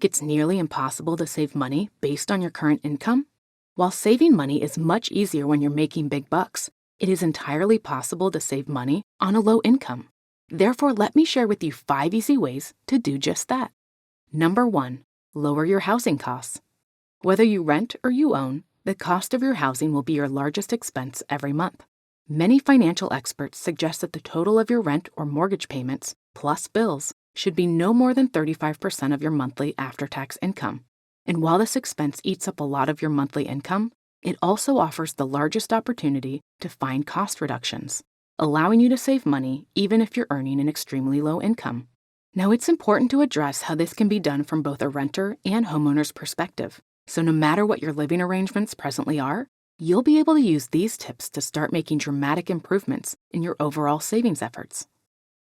like it's nearly impossible to save money based on your current income? While saving money is much easier when you're making big bucks, it is entirely possible to save money on a low income. Therefore, let me share with you 5 easy ways to do just that. Number 1, lower your housing costs. Whether you rent or you own, the cost of your housing will be your largest expense every month. Many financial experts suggest that the total of your rent or mortgage payments, plus bills, should be no more than 35% of your monthly after-tax income. And while this expense eats up a lot of your monthly income, it also offers the largest opportunity to find cost reductions, allowing you to save money even if you're earning an extremely low income. Now, it's important to address how this can be done from both a renter and homeowner's perspective. So no matter what your living arrangements presently are, you'll be able to use these tips to start making dramatic improvements in your overall savings efforts.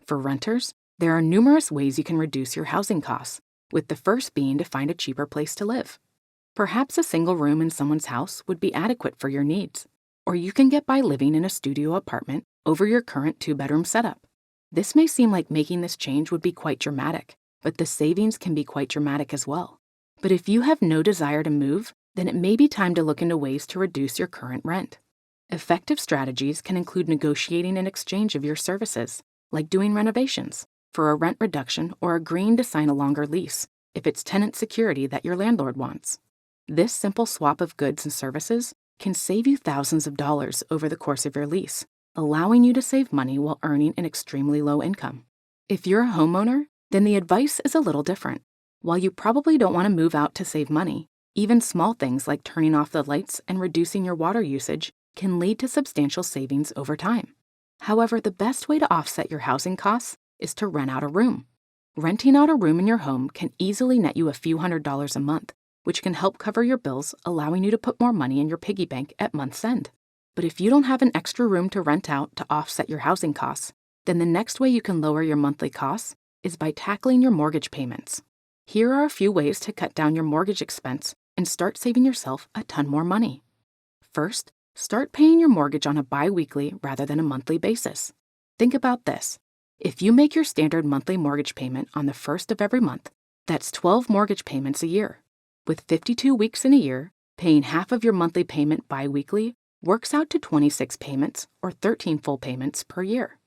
For renters, there are numerous ways you can reduce your housing costs, with the first being to find a cheaper place to live. Perhaps a single room in someone's house would be adequate for your needs, or you can get by living in a studio apartment over your current 2-bedroom setup. This may seem like making this change would be quite dramatic, but the savings can be quite dramatic as well. But if you have no desire to move, then it may be time to look into ways to reduce your current rent. Effective strategies can include negotiating an exchange of your services, like doing renovations, for a rent reduction or agreeing to sign a longer lease if it's tenant security that your landlord wants. This simple swap of goods and services can save you thousands of dollars over the course of your lease, allowing you to save money while earning an extremely low income. If you're a homeowner, then the advice is a little different. While you probably don't want to move out to save money, even small things like turning off the lights and reducing your water usage can lead to substantial savings over time. However, the best way to offset your housing costs is to rent out a room. Renting out a room in your home can easily net you a few $100s a month, which can help cover your bills, allowing you to put more money in your piggy bank at month's end. But if you don't have an extra room to rent out to offset your housing costs, then the next way you can lower your monthly costs is by tackling your mortgage payments. Here are a few ways to cut down your mortgage expense and start saving yourself a ton more money. First, start paying your mortgage on a bi-weekly rather than a monthly basis. Think about this. If you make your standard monthly mortgage payment on the first of every month, that's 12 mortgage payments a year. With 52 weeks in a year, paying half of your monthly payment bi-weekly works out to 26 payments or 13 full payments per year.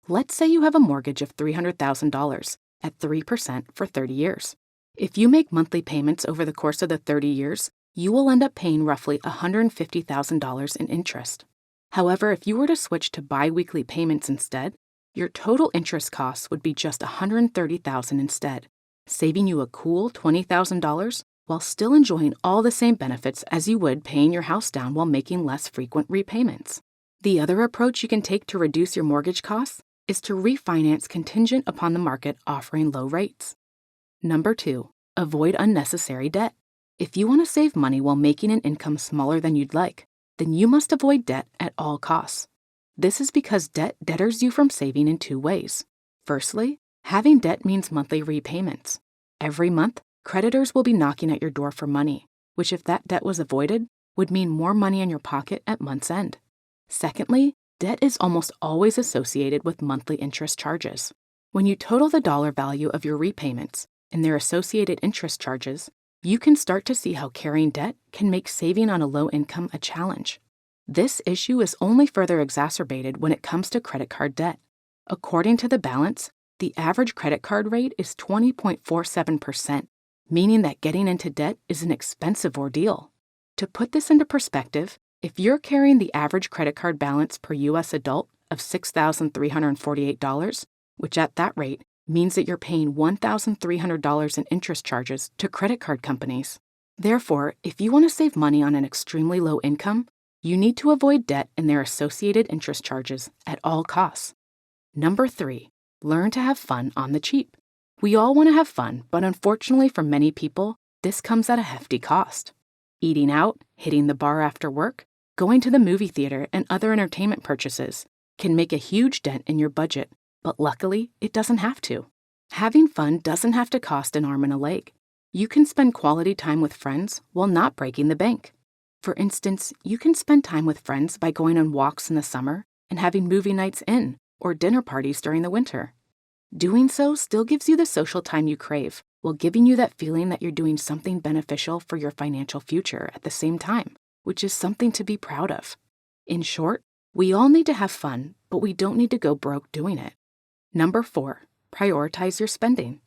Let's say you have a mortgage of $300,000 at 3% for 30 years. If you make monthly payments over the course of the 30 years, you will end up paying roughly $150,000 in interest. However, if you were to switch to bi-weekly payments instead, your total interest costs would be just $130,000 instead, saving you a cool $20,000 while still enjoying all the same benefits as you would paying your house down while making less frequent repayments. The other approach you can take to reduce your mortgage costs is to refinance contingent upon the market offering low rates. Number 2, avoid unnecessary debt. If you want to save money while making an income smaller than you'd like, then you must avoid debt at all costs. This is because debt deters you from saving in 2 ways. Firstly, having debt means monthly repayments. Every month, creditors will be knocking at your door for money, which if that debt was avoided, would mean more money in your pocket at month's end. Secondly, debt is almost always associated with monthly interest charges. When you total the dollar value of your repayments and their associated interest charges, you can start to see how carrying debt can make saving on a low income a challenge. This issue is only further exacerbated when it comes to credit card debt. According to the balance, the average credit card rate is 20.47%, meaning that getting into debt is an expensive ordeal. To put this into perspective, if you're carrying the average credit card balance per U.S. adult of $6,348, which at that rate means that you're paying $1,300 in interest charges to credit card companies. Therefore, if you want to save money on an extremely low income, you need to avoid debt and their associated interest charges at all costs. Number 3, learn to have fun on the cheap. We all want to have fun, but unfortunately for many people, this comes at a hefty cost. Eating out, hitting the bar after work, going to the movie theater, and other entertainment purchases can make a huge dent in your budget, but luckily, it doesn't have to. Having fun doesn't have to cost an arm and a leg. You can spend quality time with friends while not breaking the bank. For instance, you can spend time with friends by going on walks in the summer and having movie nights in or dinner parties during the winter. Doing so still gives you the social time you crave while giving you that feeling that you're doing something beneficial for your financial future at the same time, which is something to be proud of. In short, we all need to have fun, but we don't need to go broke doing it. Number 4, prioritize your spending.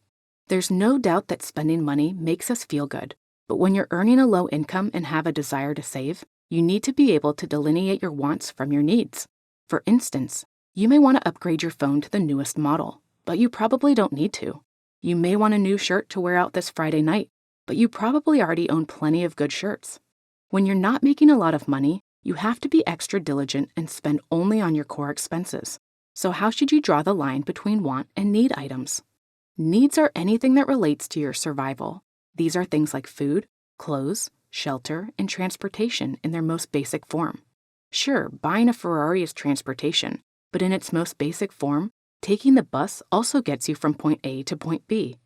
There's no doubt that spending money makes us feel good, but when you're earning a low income and have a desire to save, you need to be able to delineate your wants from your needs. For instance, you may want to upgrade your phone to the newest model, but you probably don't need to. You may want a new shirt to wear out this Friday night, but you probably already own plenty of good shirts. When you're not making a lot of money, you have to be extra diligent and spend only on your core expenses. So how should you draw the line between want and need items? Needs are anything that relates to your survival. These are things like food, clothes, shelter, and transportation in their most basic form. Sure, buying a Ferrari is transportation, but in its most basic form, taking the bus also gets you from point A to point B.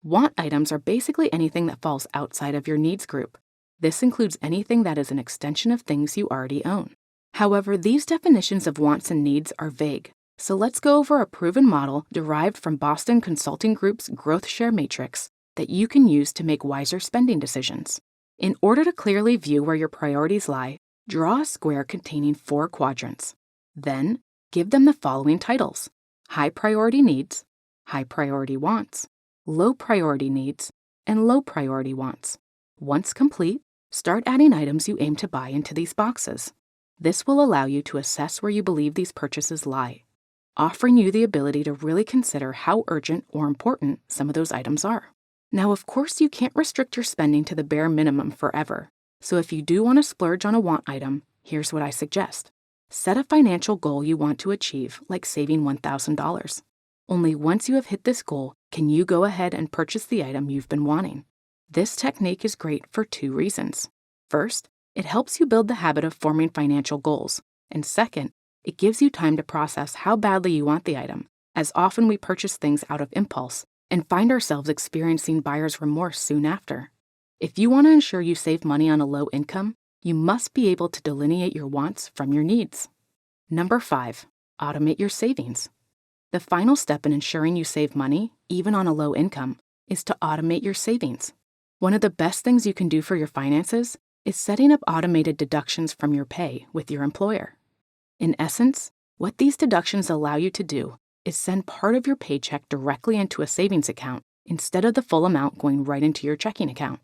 Want items are basically anything that falls outside of your needs group. This includes anything that is an extension of things you already own. However, these definitions of wants and needs are vague, so let's go over a proven model derived from Boston Consulting Group's Growth Share Matrix that you can use to make wiser spending decisions. In order to clearly view where your priorities lie, draw a square containing 4 quadrants. Then, give them the following titles: high priority needs, high priority wants, low priority needs, and low priority wants. Once complete, start adding items you aim to buy into these boxes. This will allow you to assess where you believe these purchases lie, offering you the ability to really consider how urgent or important some of those items are. Now, of course, you can't restrict your spending to the bare minimum forever. So if you do want to splurge on a want item, here's what I suggest. Set a financial goal you want to achieve, like saving $1,000. Only once you have hit this goal can you go ahead and purchase the item you've been wanting. This technique is great for 2 reasons. First, it helps you build the habit of forming financial goals. And second, it gives you time to process how badly you want the item, as often we purchase things out of impulse and find ourselves experiencing buyer's remorse soon after. If you want to ensure you save money on a low income, you must be able to delineate your wants from your needs. Number 5, automate your savings. The final step in ensuring you save money, even on a low income, is to automate your savings. One of the best things you can do for your finances is setting up automated deductions from your pay with your employer. In essence, what these deductions allow you to do is send part of your paycheck directly into a savings account instead of the full amount going right into your checking account.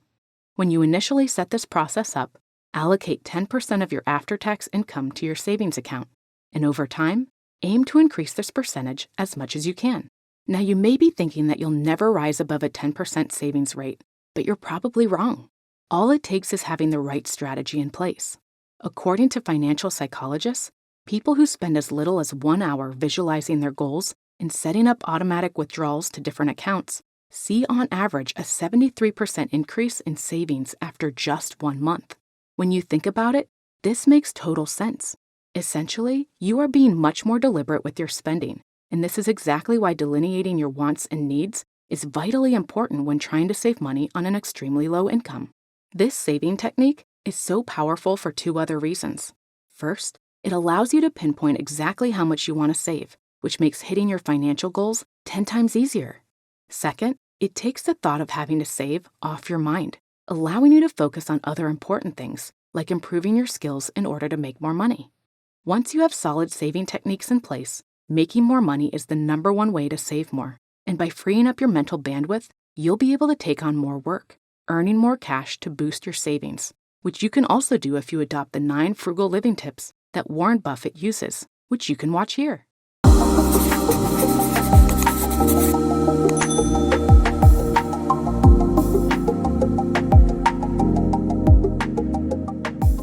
When you initially set this process up, allocate 10% of your after-tax income to your savings account, and over time, aim to increase this percentage as much as you can. Now, you may be thinking that you'll never rise above a 10% savings rate, but you're probably wrong. All it takes is having the right strategy in place. According to financial psychologists, people who spend as little as 1 hour visualizing their goals and setting up automatic withdrawals to different accounts see on average a 73% increase in savings after just 1 month. When you think about it, this makes total sense. Essentially, you are being much more deliberate with your spending, and this is exactly why delineating your wants and needs is vitally important when trying to save money on an extremely low income. This saving technique is so powerful for 2 other reasons. First, it allows you to pinpoint exactly how much you want to save, which makes hitting your financial goals 10 times easier. Second, it takes the thought of having to save off your mind, allowing you to focus on other important things, like improving your skills in order to make more money. Once you have solid saving techniques in place, making more money is the #1 way to save more. And by freeing up your mental bandwidth, you'll be able to take on more work, earning more cash to boost your savings, which you can also do if you adopt the 9 frugal living tips that Warren Buffett uses, which you can watch here.